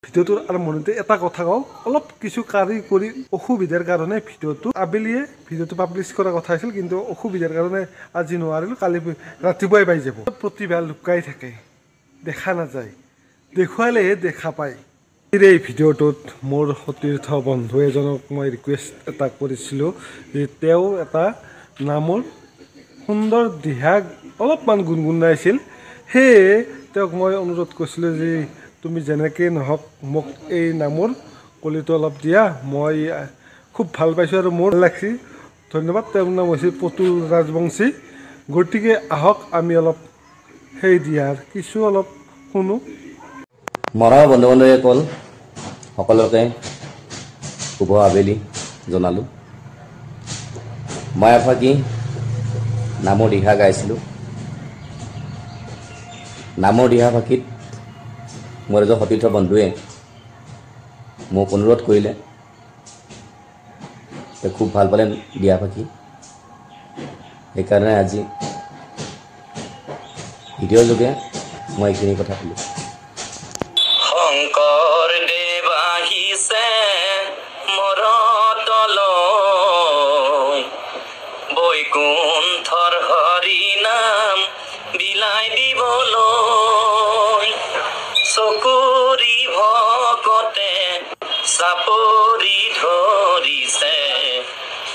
ভিডিঅ'টোৰ আৰম্ভণিতে এটা কথা কওঁ, অলপ কিছু কাৰিকৰী অসুবিধাৰ কাৰণে ভিডিঅ'টো আবেলিয়ে ভিডিঅ'টো পাব্লিছ কৰাৰ কথা আছিল, কিন্তু অসুবিধাৰ কাৰণে আজি নোৱাৰিলোঁ, কালি ৰাতিপুৱাই পাই যাব। প্ৰতিভা লুকাই থাকে, দেখা নাযায়, দেখুৱালেহে দেখা পায়। এই ভিডিঅ'টোত মোৰ সতীৰ্থ বন্ধু এজনক মই ৰিকুৱেষ্ট এটা কৰিছিলোঁ যে তেওঁ এটা নামৰ সুন্দৰ দিহা অলপমান গুণগুণাইছিল। সেয়ে তেওঁক মই অনুৰোধ কৰিছিলোঁ যে তুমি যেনেকৈ নহওক মোক এই নামৰ কলিটো অলপ দিয়া, মই খুব ভাল পাইছোঁ আৰু মোৰ ভাল লাগছি। ধন্যবাদ। তেওঁৰ নাম হৈছে পুতুল ৰাজবংশী। গতিকে আহক আমি অলপ সেই দিয়াৰ কিছু অলপ শুনো। মৰমৰ বন্ধু বান্ধৱীসকল সকলোকে শুভ আবেলি জনালোঁ। মই এফাকি নামৰ দিহা গাইছিলোঁ। নামৰ দিহা ফাঁকিত মোৰ এজন সতীৰ্থ বন্ধুৱে মোক অনুৰোধ কৰিলে, তেওঁ খুব ভাল পালে দিহা ফাঁকি। সেইকাৰণে আজি ভিডিঅ'ৰ যোগে মই এইখিনি কথা ক'লোঁ। শংকৰ দেৱ আহিছে মৰতলৈ, বৈকুণ্ঠৰ হৰি নাম বিলাই দিবলৈ। চকুৰি ভকতে চাপৰি ধৰিছে,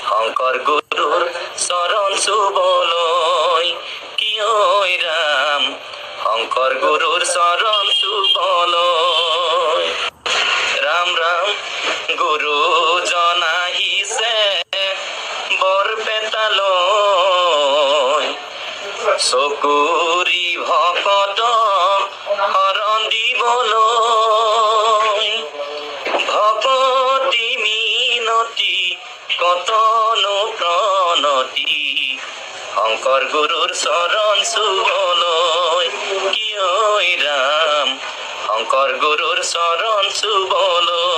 শংকৰ গুৰুৰ চৰণ চুবলৈ। কিয় ৰাম শংকৰ গুৰুৰ চৰণ চুবলৈ। ৰাম ৰাম গুৰুজন আহিছে বৰপেটালৈ, চকুৰি ভকত শৰণ দিবলৈ। ভকতি মিনতি কতনো প্ৰণতি, শংকৰ গুৰুৰ চৰণ চুবলৈ। কিয় ৰাম শংকৰ গুৰুৰ চৰণ চুবলৈ।